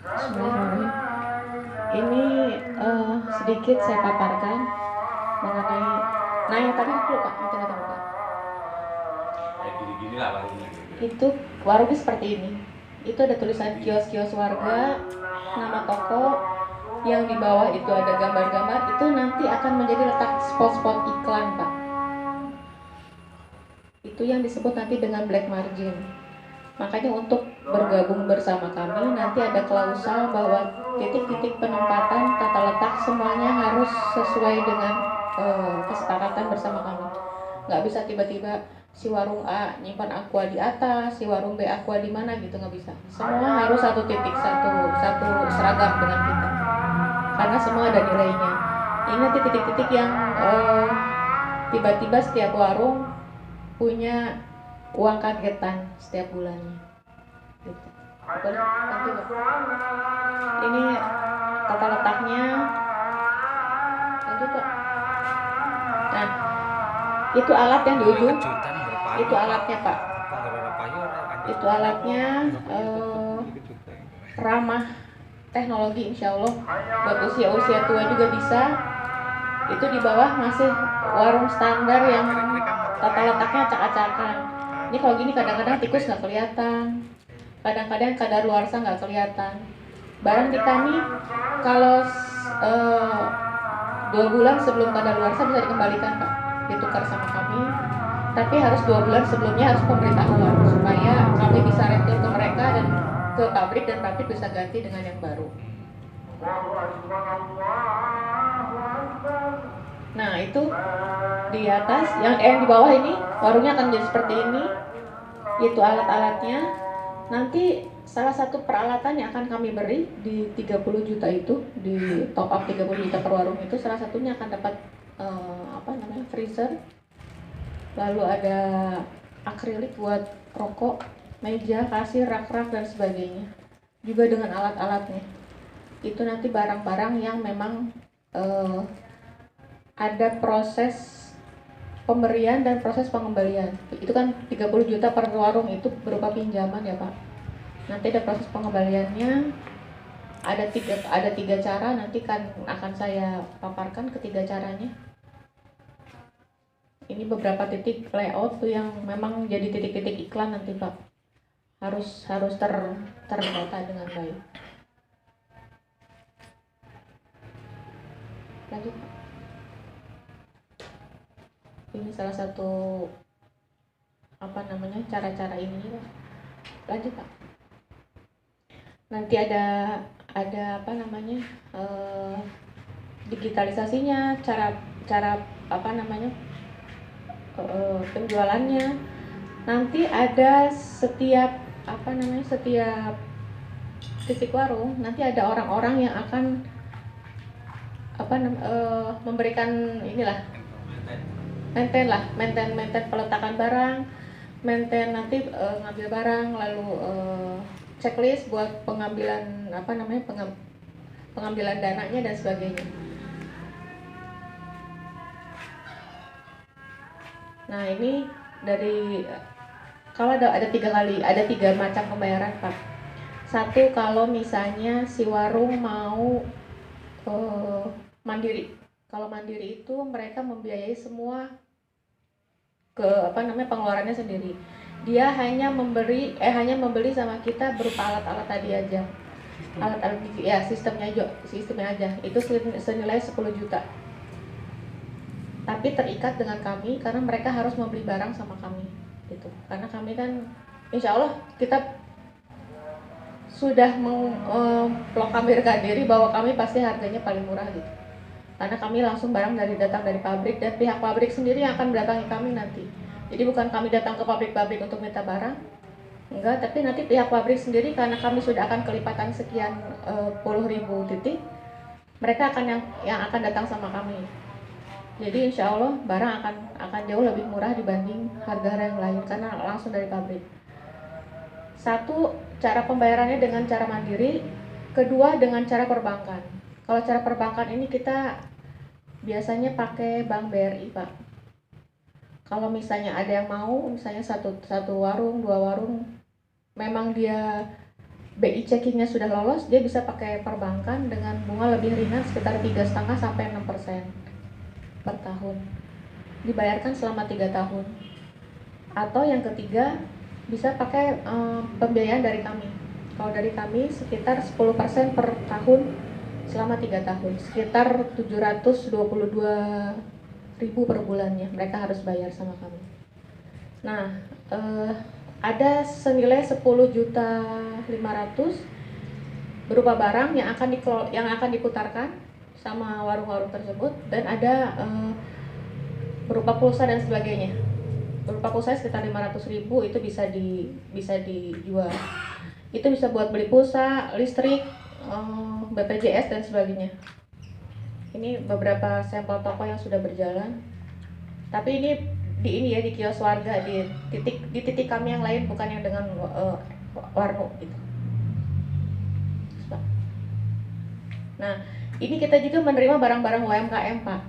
Bismillahirrahmanirrahim. Ini sedikit saya paparkan mengenai, nah yang tadi dulu Pak, yang tadi Pak. Gini-gini lah warungnya. Itu warungnya seperti ini. Itu ada tulisan kios-kios warga, nama toko, yang di bawah itu ada gambar-gambar. Itu nanti akan menjadi letak spot-spot iklan Pak. Itu yang disebut nanti dengan black margin. Makanya untuk bergabung bersama kami nanti ada klausal bahwa titik-titik penempatan tata letak semuanya harus sesuai dengan kesepakatan bersama kami. Nggak bisa tiba-tiba si warung A nyimpan aqua di atas, si warung B aqua di mana gitu, nggak bisa. Semua harus satu titik, satu seragam dengan kita. Karena semua ada nilainya. Ini nanti titik-titik yang tiba-tiba setiap warung punya uang kagetan setiap bulannya. Gitu. Ini tata letaknya. Lanjut Pak. Nah, itu alat yang di ujung. Itu alatnya Pak. Itu alatnya ramah teknologi insya Allah. Buat usia-usia tua juga bisa. Itu di bawah masih warung standar yang tata letaknya acak-acakan. Ini kalau gini kadang-kadang tikus nggak kelihatan, kadang-kadang kadaluarsa nggak kelihatan. Barang di kami kalau 2 bulan sebelum kadaluarsa bisa dikembalikan Pak, ditukar sama kami. Tapi harus 2 bulan sebelumnya harus pemberitahuan supaya kami bisa retur ke mereka dan ke pabrik, dan pabrik bisa ganti dengan yang baru. Nah itu di atas, yang di bawah ini warungnya akan jadi seperti ini. Itu alat-alatnya. Nanti salah satu peralatan yang akan kami beri di 30 juta itu, di top up 30 juta per warung itu, salah satunya akan dapat freezer. Lalu ada akrilik buat rokok, meja, kasir, rak-rak dan sebagainya. Juga dengan alat-alatnya. Itu nanti barang-barang yang memang ada proses pemberian dan proses pengembalian. Itu kan 30 juta per warung itu berupa pinjaman ya Pak. Nanti ada proses pengembaliannya. Ada tiga cara, nanti kan akan saya paparkan ketiga caranya. Ini beberapa titik layout tuh yang memang jadi titik-titik iklan nanti Pak. Harus terdata dengan baik. Lanjut Pak. Ini salah satu cara-cara ini Pak. Lanjut Pak. Nanti ada digitalisasinya, cara penjualannya. Nanti ada setiap titik warung nanti ada orang-orang yang akan memberikan maintain peletakan barang, maintain nanti ngambil barang, lalu checklist buat pengambilan pengambilan dananya dan sebagainya. Nah ini kalau ada tiga macam pembayaran Pak. Satu, kalau misalnya si warung mau mandiri. Kalau mandiri itu mereka membiayai semua pengeluarannya sendiri. Dia hanya membeli sama kita berupa alat-alat tadi aja. Alat-alat ya sistemnya aja. Itu senilai 10 juta. Tapi terikat dengan kami karena mereka harus membeli barang sama kami gitu. Karena kami kan insya Allah kita sudah mengproklamirkan diri bahwa kami pasti harganya paling murah gitu. Karena kami langsung datang dari pabrik, dan pihak pabrik sendiri yang akan mendatangi kami nanti. Jadi bukan kami datang ke pabrik-pabrik untuk minta barang, enggak, tapi nanti pihak pabrik sendiri, karena kami sudah akan kelipatan sekian puluh ribu titik, mereka akan yang akan datang sama kami. Jadi insya Allah barang akan jauh lebih murah dibanding harga yang lain karena langsung dari pabrik. Satu, cara pembayarannya dengan cara mandiri. Kedua, dengan cara perbankan. Kalau cara perbankan ini kita biasanya pakai Bank BRI Pak. Kalau misalnya ada yang mau, misalnya satu warung, 2 warung, memang dia BI checkingnya sudah lolos, dia bisa pakai perbankan dengan bunga lebih ringan sekitar 3,5 sampai 6% per tahun. Dibayarkan selama 3 tahun. Atau yang ketiga, bisa pakai pembiayaan dari kami. Kalau dari kami sekitar 10% per tahun selama 3 tahun, sekitar 722.000 per bulannya mereka harus bayar sama kami. Nah, ada senilai 10.500.000 berupa barang yang akan diputarkan sama warung-warung tersebut, dan ada berupa pulsa dan sebagainya. Berupa pulsa sekitar 500.000 itu bisa dijual. Itu bisa buat beli pulsa, listrik, BPJS dan sebagainya. Ini beberapa sampel toko yang sudah berjalan. Tapi ini di kios warga, di titik kami yang lain, bukan yang dengan warung gitu. Nah, ini kita juga menerima barang-barang UMKM, Pak.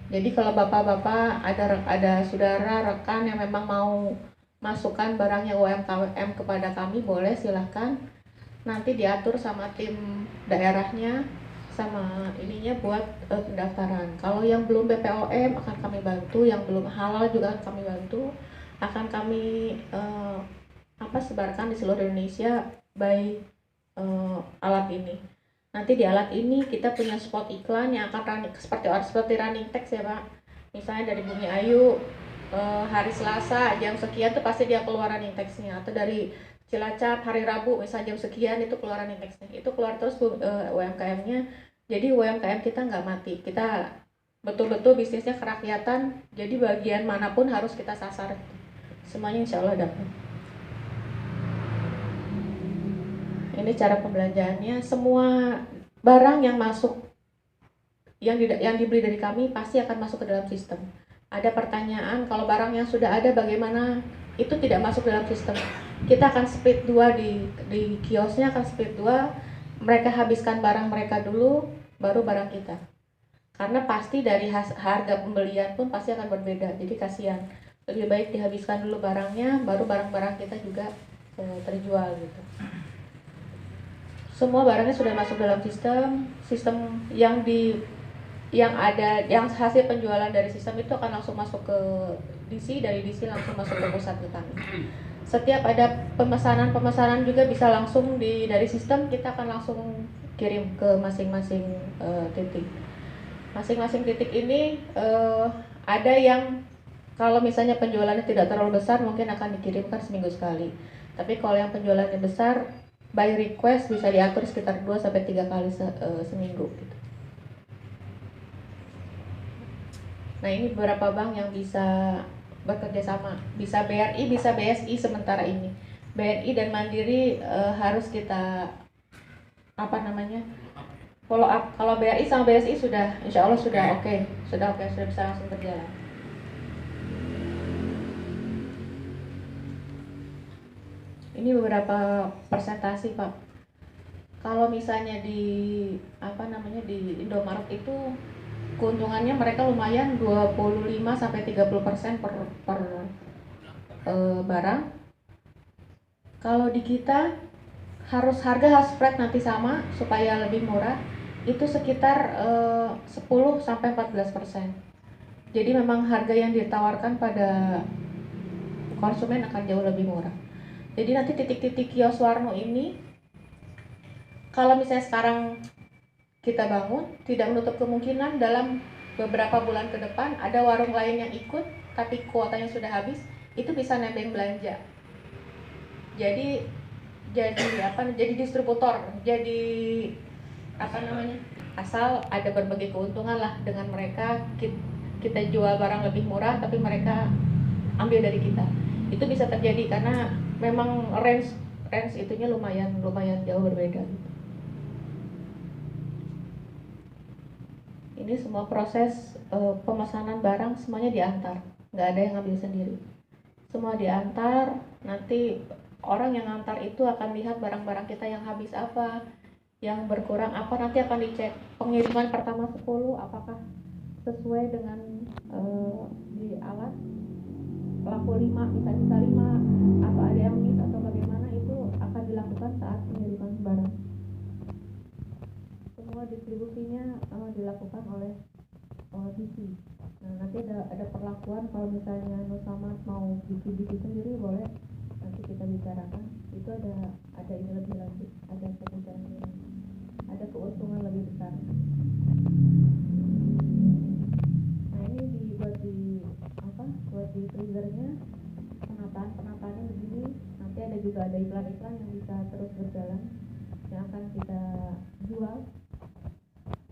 Jadi kalau bapak-bapak ada saudara rekan yang memang mau masukkan barangnya UMKM kepada kami, boleh silahkan. Nanti diatur sama tim daerahnya sama ininya buat pendaftaran. Kalau yang belum BPOM akan kami bantu, yang belum halal juga akan kami bantu. Akan kami sebarkan di seluruh Indonesia by alat ini. Nanti di alat ini kita punya spot iklan yang akan running seperti running text ya Pak. Misalnya dari Bumi Ayu hari Selasa jam sekian tuh pasti dia keluar running textnya, atau dari Cilacap hari Rabu misalnya jam sekian itu keluar running textnya. Itu keluar terus UMKM-nya. Jadi UMKM kita nggak mati. Kita betul-betul bisnisnya kerakyatan. Jadi bagian manapun harus kita sasar. Semuanya insya Allah dapat. Ini cara pembelanjaannya. Semua barang yang masuk yang dibeli dari kami pasti akan masuk ke dalam sistem. Ada pertanyaan, kalau barang yang sudah ada bagaimana? Itu tidak masuk dalam sistem. Kita akan split 2 di kiosnya, akan split 2. Mereka habiskan barang mereka dulu, baru barang kita. Karena pasti dari harga pembelian pun pasti akan berbeda. Jadi kasihan. Lebih baik dihabiskan dulu barangnya, baru barang-barang kita juga terjual gitu. Semua barangnya sudah masuk dalam sistem yang hasil penjualan dari sistem itu akan langsung masuk ke DC, dari DC langsung masuk ke pusat ke kami. Setiap ada pemesanan juga bisa langsung dari sistem, kita akan langsung kirim ke masing-masing titik. Masing-masing titik ini ada yang kalau misalnya penjualannya tidak terlalu besar mungkin akan dikirimkan seminggu sekali. Tapi kalau yang penjualannya besar, by request bisa diatur sekitar 2-3 kali seminggu gitu. Nah, ini beberapa bank yang bisa bekerja sama, bisa BRI, bisa BSI sementara ini. BRI dan Mandiri harus kita follow up. Kalau BRI sama BSI sudah, insya Allah sudah oke, sudah bisa langsung berjalan. Ini beberapa persentasi Pak. Kalau misalnya di Indomaret itu keuntungannya mereka lumayan 25-30% per barang. Kalau di kita harga harus flat nanti sama supaya lebih murah, itu sekitar 10-14%. Jadi memang harga yang ditawarkan pada konsumen akan jauh lebih murah. Jadi nanti titik-titik kios warno ini, kalau misalnya sekarang kita bangun, tidak menutup kemungkinan dalam beberapa bulan ke depan ada warung lain yang ikut, tapi kuotanya sudah habis, itu bisa nebeng belanja. Jadi distributor, asal ada berbagai keuntungan lah dengan mereka. Kita jual barang lebih murah, tapi mereka ambil dari kita. Itu bisa terjadi karena memang range itunya lumayan jauh berbeda. Ini semua proses pemesanan barang semuanya diantar, nggak ada yang ngambil sendiri. Semua diantar, nanti orang yang ngantar itu akan lihat barang-barang kita yang habis apa, yang berkurang apa, nanti akan dicek. Pengiriman pertama 10 apakah sesuai dengan di alat, laku 5, bisa 5, atau ada yang miss atau bagaimana, itu akan dilakukan saat pengiriman barang. Semua distribusinya dilakukan oleh DC. Nah, nanti ada perlakuan kalau misalnya Nusama mau bikin DC sendiri boleh, nanti kita bicarakan. Itu ada ini lebih lanjut, ada pembicaraan ini, ada keuntungan lebih besar. Nah, ini dibuat buat di freezernya, penataannya begini. Nanti ada iklan-iklan yang bisa terus berjalan, yang akan kita jual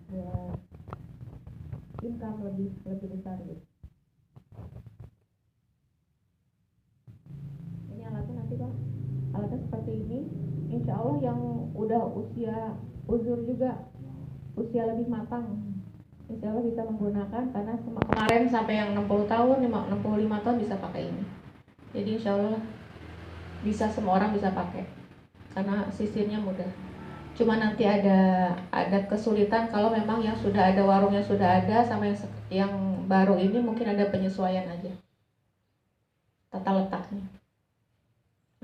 buat income lebih besar gitu. Ini alatnya nanti Pak, alatnya seperti ini. Insya Allah yang udah usia uzur juga, usia lebih matang, insya Allah bisa menggunakan, karena kemarin sampai yang 60 tahun, 65 tahun bisa pakai ini. Jadi insya Allah bisa, semua orang bisa pakai karena sistemnya mudah. Cuma nanti ada kesulitan kalau memang yang sudah ada, warungnya sudah ada, sama yang baru ini mungkin ada penyesuaian aja tata letaknya.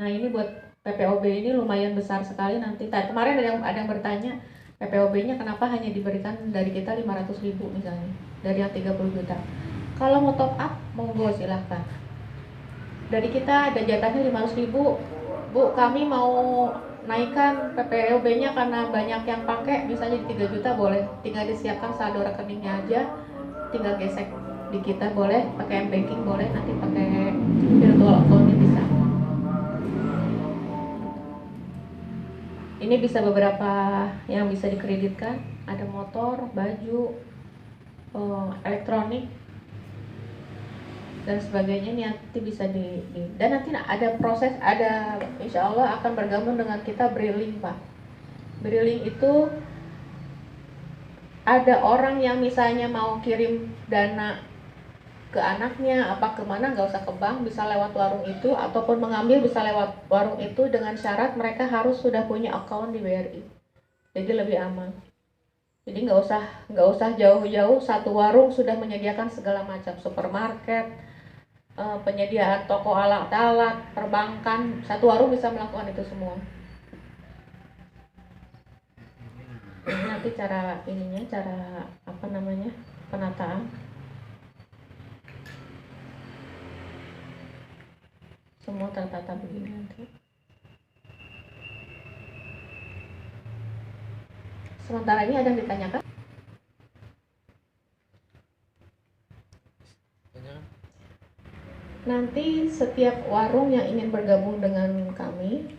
Nah, ini buat PPOB ini lumayan besar sekali nanti. Kemarin ada yang bertanya PPOB-nya kenapa hanya diberikan dari kita 500.000 misalnya, dari yang 30 juta. Kalau mau top up, monggo silahkan. Dari kita ada jatahnya 500.000, Bu, kami mau naikkan PPOB-nya karena banyak yang pakai, misalnya di 3 juta boleh. Tinggal disiapkan saldo rekeningnya aja, tinggal gesek di kita boleh, pakai M-Banking boleh, nanti pakai virtual account-nya bisa. Ini bisa beberapa yang bisa dikreditkan, ada motor, baju, elektronik, dan sebagainya. Ini nanti bisa dan nanti ada proses, insya Allah akan bergabung dengan kita Brilink Pak. Brilink itu ada orang yang misalnya mau kirim dana ke anaknya apa kemana, nggak usah ke bank, bisa lewat warung itu, ataupun mengambil bisa lewat warung itu, dengan syarat mereka harus sudah punya account di BRI, jadi lebih aman. Jadi nggak usah jauh-jauh, satu warung sudah menyediakan segala macam, supermarket, penyediaan toko alat-alat, perbankan, satu warung bisa melakukan itu semua. Ini nanti cara penataan. Semua tertata begini nanti. Sementara ini ada yang ditanyakan? Nanti setiap warung yang ingin bergabung dengan kami,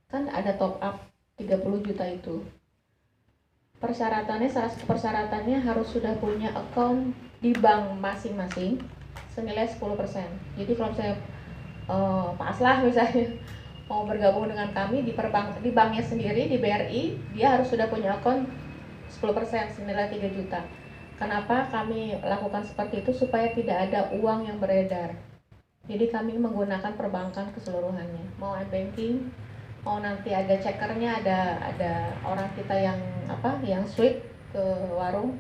kan ada top up 30 juta itu. Salah satu persyaratannya harus sudah punya account di bank masing-masing senilai 10%. Jadi kalau saya Pak Aslah misalnya mau bergabung dengan kami di banknya sendiri, di BRI, dia harus sudah punya akun 10% senilai 3 juta. Kenapa kami lakukan seperti itu? Supaya tidak ada uang yang beredar. Jadi kami menggunakan perbankan keseluruhannya, mau M-Banking, mau nanti ada checkernya, ada orang kita yang sweep ke warung,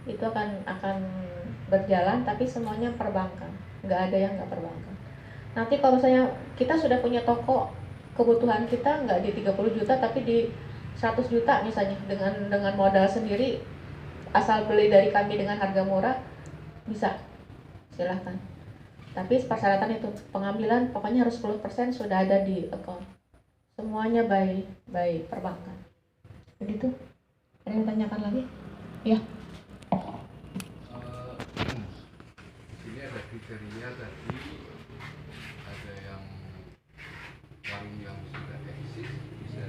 itu akan berjalan, tapi semuanya perbankan, nggak ada yang nggak perbankan. Nanti kalau misalnya kita sudah punya toko, kebutuhan kita nggak di 30 juta tapi di 100 juta misalnya, dengan modal sendiri, asal beli dari kami dengan harga murah, bisa, silahkan. Tapi persyaratan itu, pengambilan pokoknya harus 10% sudah ada di account, semuanya by perbankan. Begitu. Ada yang tanyakan lagi? Ya. Ini ada kriteria tadi, ada yang warung yang sudah eksis bisa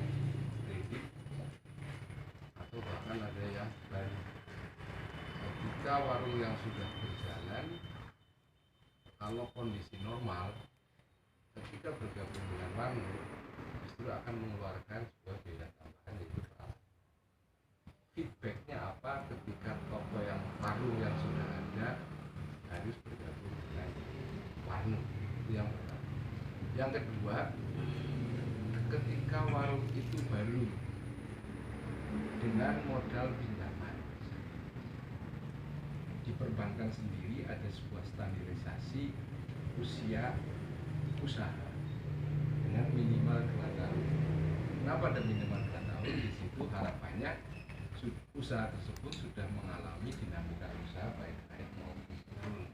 kredit, atau bahkan ada yang baru. Ketika warung yang sudah berjalan, kalau kondisi normal, ketika bergabung dengan warung justru akan mengeluarkan sebuah biaya tambahan, yaitu peralatan. Feedbacknya apa ketika toko yang warung yang sudah ada harus bergabung dengan warung? Itu yang pertama. Yang kedua, ketika warung itu baru dengan modal pinjaman, di perbankan sendiri ada sebuah standarisasi usia usaha dengan minimal 2 tahun. Kenapa ada minimal 2 tahun? tahun di situ harapannya usaha tersebut sudah mengalami dinamika usaha baik maupun turun,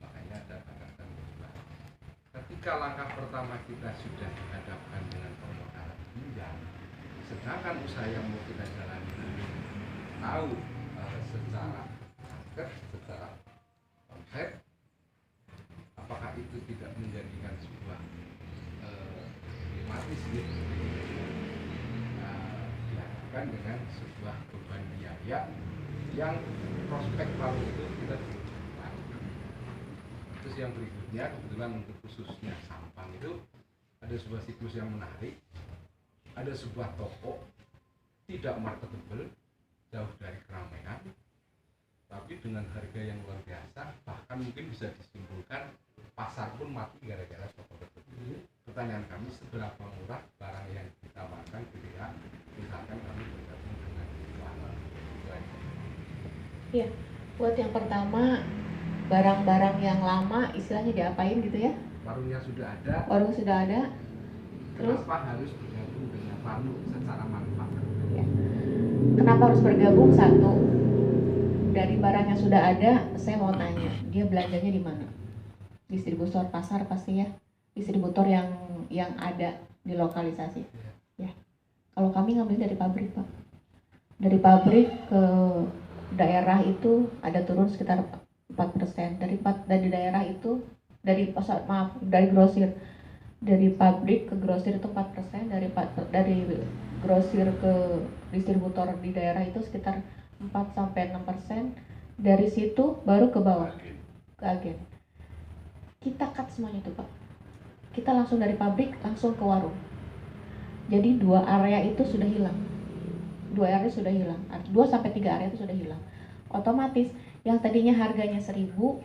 makanya ada batasan usaha. Ketika langkah pertama kita sudah dihadapkan dengan permodalan pinjam, sedangkan usaha yang mau kita jalani ini tahu secara market, secara konsep, apakah itu tidak menjadikan sebuah dilematis gitu, dihadapkan dengan sebuah beban biaya yang prospek baru itu kita butuhkan. Terus yang berikutnya, kebetulan untuk khususnya Sampang itu ada sebuah siklus yang menarik, ada sebuah toko tidak marketable, jauh dari keramaian, tapi dengan harga yang luar biasa, bahkan mungkin bisa disimpulkan pasar pun mati gara-gara toko tersebut. Pertanyaan kami, seberapa murah barang yang ditawarkan ketika misalkan kami bergabung dengan warna? Iya, buat yang pertama barang-barang yang lama istilahnya diapain gitu ya? Warungnya sudah ada. Warung sudah ada. Terus Kenapa harus bergabung dengan Warno secara manufaktur? ya. Kenapa harus bergabung? Satu, dari barang yang sudah ada, saya mau tanya, dia belanjanya di mana? Distributor pasar pasti ya, distributor yang ada di lokalisasi. Ya. Kalau kami ngambil dari pabrik Pak, dari pabrik ke daerah itu ada turun sekitar 4%. Dari daerah itu dari grosir, dari pabrik ke grosir itu 4%, dari grosir ke distributor di daerah itu sekitar 4-6%. Dari situ baru ke bawah ke agen. Kita cut semuanya itu Pak. Kita langsung dari pabrik langsung ke warung. Jadi 2 area itu sudah hilang. 2 area sudah hilang. 2-3 area itu sudah hilang. Otomatis yang tadinya harganya 1.000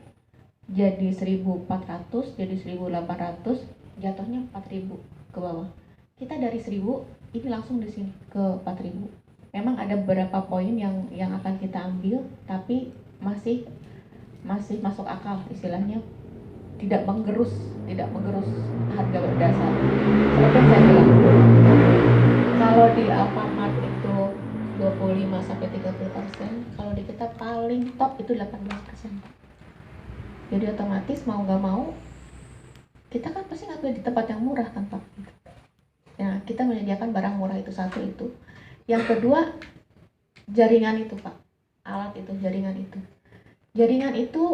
jadi 1.400, jadi 1.800, jatuhnya 4.000 ke bawah. Kita dari 1.000 ini langsung di sini ke 4.000. Memang ada beberapa poin yang akan kita ambil, tapi masih masuk akal, istilahnya tidak menggerus harga berdasar. Seperti yang saya bilang, kalau di Alfamart itu 25-30%, kalau di kita paling top itu 18%. Jadi otomatis mau nggak mau kita kan pasti ngambil di tempat yang murah kan Pak. Nah, kita menyediakan barang murah itu satu itu. Yang kedua, jaringan itu Pak, alat itu, jaringan itu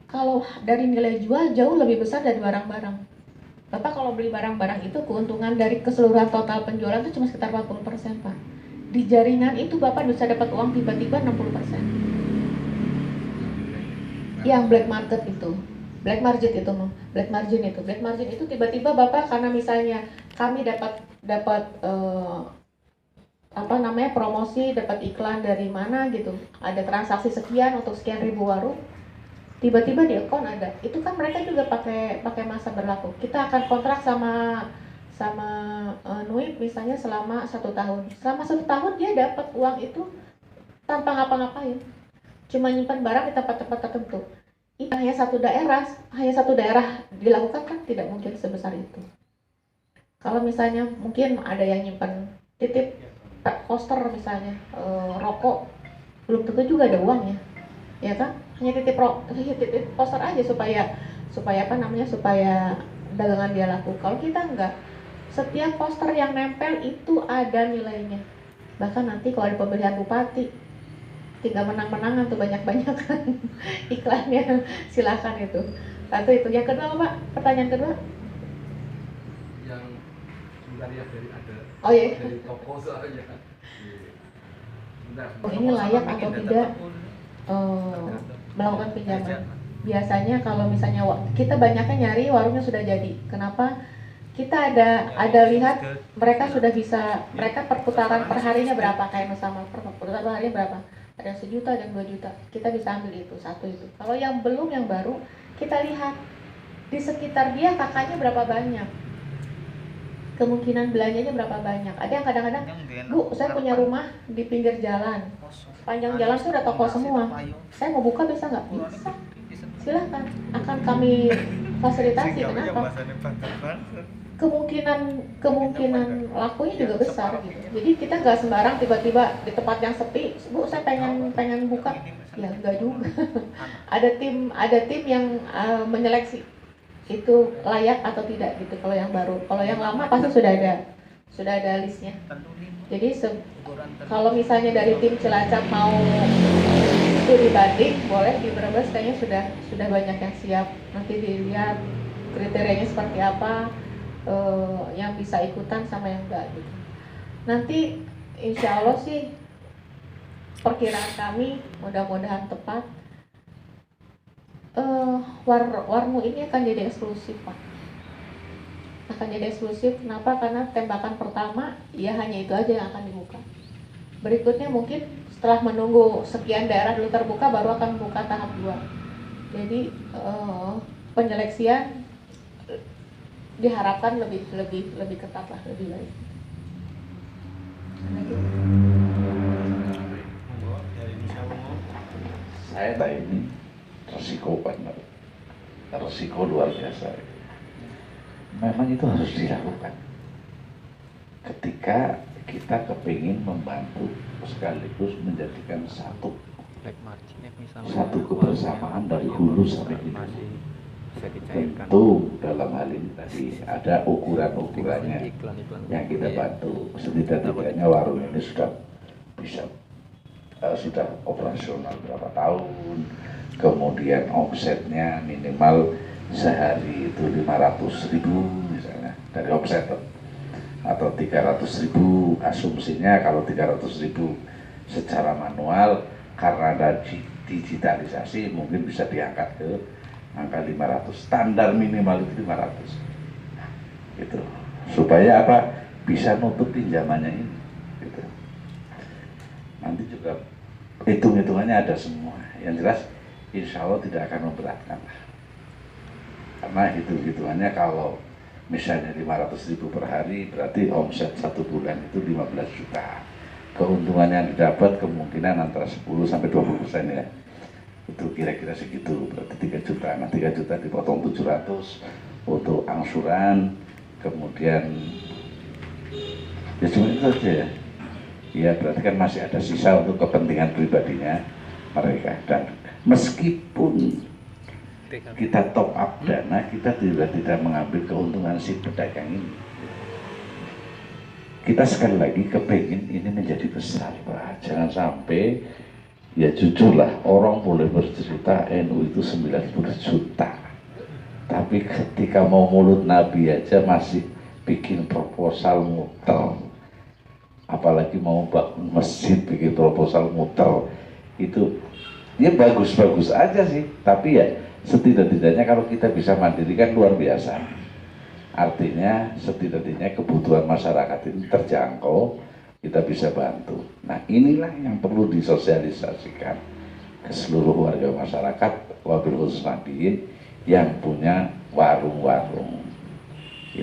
kalau dari nilai jual jauh lebih besar dari barang-barang. Bapak kalau beli barang-barang itu keuntungan dari keseluruhan total penjualan itu cuma sekitar 40% Pak. Di jaringan itu Bapak bisa dapat uang tiba-tiba 60%. Yang black market itu, black margin itu tiba-tiba Bapak karena misalnya kami dapat promosi, dapat iklan dari mana gitu, ada transaksi sekian untuk sekian ribu warung, tiba-tiba di akun ada, itu kan mereka juga pakai masa berlaku. Kita akan kontrak sama Nuip misalnya selama 1 tahun. Selama 1 tahun dia dapat uang itu tanpa ngapa-ngapain, cuma nyimpan barang di tempat-tempat tertentu. Itu hanya satu daerah dilakukan kan tidak mungkin sebesar itu. Kalau misalnya mungkin ada yang nyimpan titip poster misalnya, rokok, belum tentu juga ada uangnya, ya kan? Hanya titip poster aja supaya dagangan dia laku. Kalau kita enggak, setiap poster yang nempel itu ada nilainya. Bahkan nanti kalau ada pemilihan bupati, tinggal menang-menangan tuh banyak-banyakan iklannya. Silakan itu. Satu itu. Yang kedua Pak, pertanyaan kedua? Yang sebentar ya, dari toko soalnya. Ini layak atau tidak melakukan pinjaman? Biasanya kalau misalnya kita banyaknya nyari warungnya sudah jadi. Kenapa? Kita ada lihat mereka sudah bisa, mereka perputaran perharinya berapa, kayak misalnya perputaran perharinya berapa, ada yang 1 juta, ada yang 2 juta, kita bisa ambil itu, satu itu. Kalau yang belum, yang baru, kita lihat di sekitar dia kakaknya berapa banyak, kemungkinan belanjanya berapa banyak. Ada yang kadang-kadang, Bu, saya punya rumah di pinggir jalan, panjang jalan itu udah toko semua, saya mau buka bisa nggak? Bisa, silahkan, akan kami fasilitasi. Kenapa? kemungkinan lakunya juga besar gitu. Jadi kita nggak sembarang tiba-tiba di tempat yang sepi, Bu saya pengen buka, ya nggak juga. ada tim yang menyeleksi itu layak atau tidak gitu. Kalau yang baru, kalau yang lama pasti sudah ada listnya. Jadi kalau misalnya dari tim Cilacap mau itu dibanding, boleh di Brebes kayaknya sudah banyak yang siap. Nanti dilihat kriterianya seperti apa, yang bisa ikutan sama yang enggak gitu. Nanti insya Allah sih perkiraan kami mudah-mudahan tepat, Warmu ini akan jadi eksklusif Pak. Akan jadi eksklusif, kenapa? Karena tembakan pertama ya hanya itu aja yang akan dibuka. Berikutnya mungkin setelah menunggu sekian daerah dulu terbuka baru akan membuka tahap 2. Jadi penyeleksian diharapkan lebih ketat lah, lebih baik. Saya tak ini resiko benar, resiko luar biasa. Memang itu harus dilakukan. Ketika kita kepingin membantu sekaligus menjadikan satu kebersamaan dari hulu sampai hilir. Tentu dalam hal ini tadi ada ukuran-ukurannya yang kita bantu. Setidak-tidaknya warung ini sudah operasional berapa tahun, kemudian omsetnya minimal sehari itu 500.000 misalnya dari omset, atau 300.000 asumsinya. Kalau 300.000 secara manual, karena ada digitalisasi mungkin bisa diangkat ke angka 500, standar minimal itu 500 gitu, supaya apa, bisa nutup pinjamannya ini gitu. Nanti juga hitung-hitungannya ada semua, yang jelas insya Allah tidak akan memberatkan, karena hitung-hitungannya kalau misalnya 500.000 per hari berarti omset 1 bulan itu 15 juta, keuntungan yang didapat kemungkinan antara 10-20% ya, itu kira-kira segitu, berarti 3 juta. Nah 3 juta dipotong 700 untuk angsuran, kemudian ya cuma itu saja ya. Ya berarti kan masih ada sisa untuk kepentingan pribadinya mereka. Dan meskipun kita top up dana, kita tidak mengambil keuntungan si pedagang ini. Kita sekali lagi kepingin ini menjadi besar Pak. Jangan sampai, ya jujurlah, orang boleh bercerita NU itu 90 juta, tapi ketika mau mulut Nabi aja masih bikin proposal muter, apalagi mau bangun masjid bikin proposal muter. Itu ya bagus-bagus aja sih, tapi ya setidak-tidaknya kalau kita bisa mandiri kan luar biasa. Artinya setidak-tidaknya kebutuhan masyarakat ini terjangkau, kita bisa bantu. Nah inilah yang perlu disosialisasikan ke seluruh warga masyarakat, wabil khusus Nahdien yang punya warung-warung.